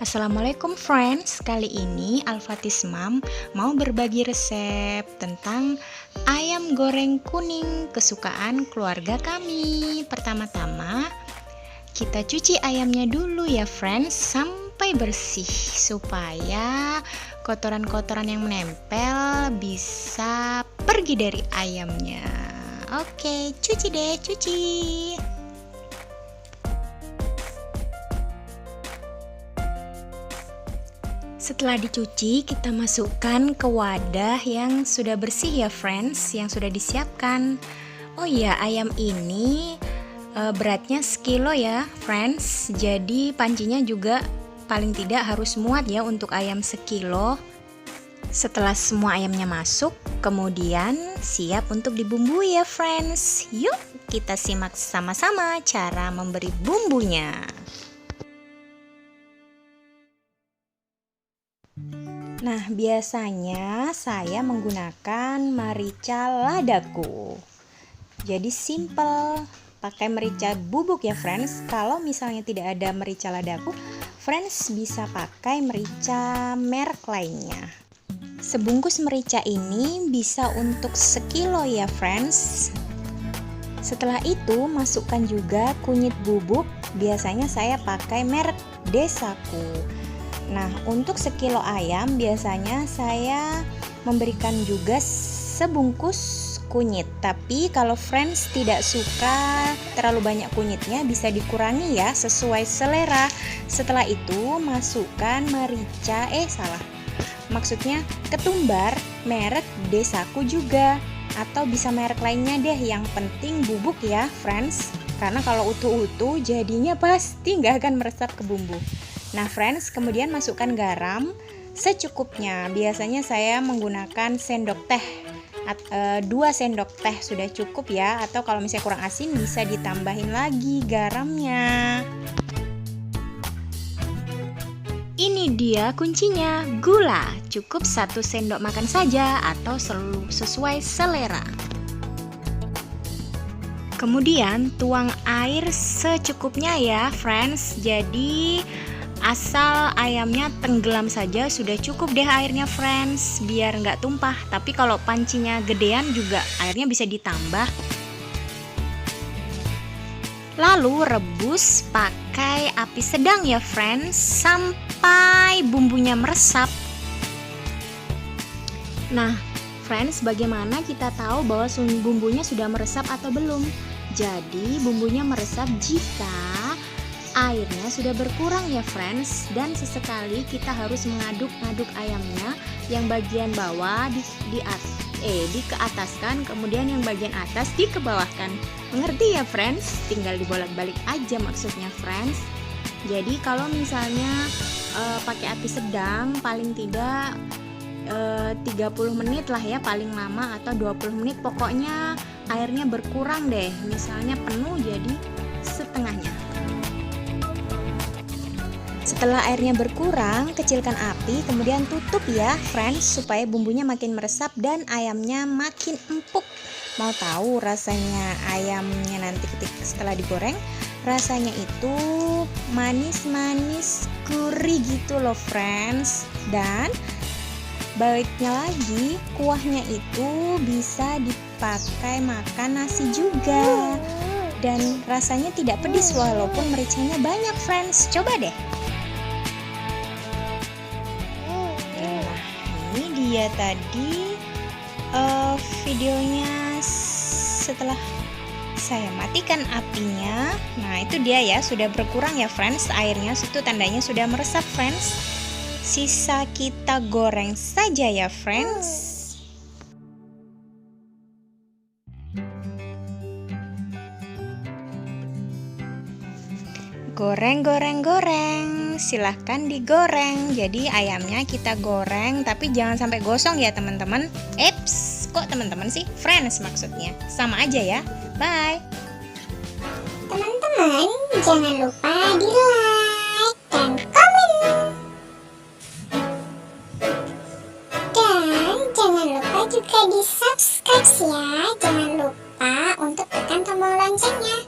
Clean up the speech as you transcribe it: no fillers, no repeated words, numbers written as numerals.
Assalamualaikum friends, kali ini Al-Fatis Mam mau berbagi resep tentang ayam goreng kuning kesukaan keluarga kami. Pertama-tama kita cuci ayamnya dulu ya friends sampai bersih supaya kotoran-kotoran yang menempel bisa pergi dari ayamnya. Oke, cuci deh, cuci. Setelah dicuci, kita masukkan ke wadah yang sudah bersih ya friends, yang sudah disiapkan. Oh iya, ayam ini beratnya sekilo ya friends, jadi pancinya juga paling tidak harus muat ya untuk ayam sekilo. Setelah semua ayamnya masuk, kemudian siap untuk dibumbui ya friends. Yuk kita simak sama-sama cara memberi bumbunya. Nah, biasanya saya menggunakan merica ladaku. Jadi simple, pakai merica bubuk ya friends. Kalau misalnya tidak ada merica ladaku, friends bisa pakai merica merek lainnya. Sebungkus merica ini bisa untuk sekilo ya friends. Setelah itu masukkan juga kunyit bubuk. Biasanya saya pakai merek Desaku. Nah, untuk sekilo ayam biasanya saya memberikan juga sebungkus kunyit. Tapi kalau friends tidak suka terlalu banyak kunyitnya, bisa dikurangi ya sesuai selera. Setelah itu masukkan merica, maksudnya ketumbar merek Desaku juga, atau bisa merek lainnya deh, yang penting bubuk ya friends. Karena kalau utuh-utuh jadinya pasti nggak akan meresap ke bumbu. Nah friends, kemudian masukkan garam secukupnya. Biasanya saya menggunakan sendok teh, 2 sendok teh sudah cukup ya. Atau kalau misalnya kurang asin bisa ditambahin lagi garamnya. Ini dia kuncinya, gula. Cukup 1 sendok makan saja atau sesuai selera. Kemudian tuang air secukupnya ya friends. Jadi asal ayamnya tenggelam saja sudah cukup deh airnya friends, biar nggak tumpah. Tapi kalau pancinya gedean juga airnya bisa ditambah. Lalu rebus pakai api sedang ya friends sampai bumbunya meresap. Nah friends, bagaimana kita tahu bahwa bumbunya sudah meresap atau belum? Jadi bumbunya meresap jika airnya sudah berkurang ya friends, dan sesekali kita harus mengaduk-aduk ayamnya, yang bagian bawah dikeataskan, kemudian yang bagian atas dikebawahkan. Mengerti ya friends? Tinggal dibolak-balik aja maksudnya friends. Jadi kalau misalnya pakai api sedang, paling tidak 30 menit lah ya paling lama, atau 20 menit, pokoknya airnya berkurang deh. Misalnya penuh jadi setengahnya. Setelah airnya berkurang, kecilkan api, kemudian tutup ya friends, supaya bumbunya makin meresap dan ayamnya makin empuk. Mau tahu rasanya ayamnya nanti setelah digoreng? Rasanya itu manis-manis, gurih gitu loh friends. Dan baiknya lagi, kuahnya itu bisa dipakai makan nasi juga. Dan rasanya tidak pedas walaupun mericanya banyak friends. Coba deh. Dia tadi videonya setelah saya matikan apinya. Nah itu dia ya, sudah berkurang ya friends airnya, itu tandanya sudah meresap friends. Sisa kita goreng saja ya friends. Goreng, silahkan digoreng. Jadi ayamnya kita goreng, tapi jangan sampai gosong ya teman-teman. Eps, kok teman-teman sih? Friends maksudnya, sama aja ya. Bye. Teman-teman, jangan lupa di like dan komen. Dan jangan lupa juga di subscribe ya. Jangan lupa untuk tekan tombol loncengnya.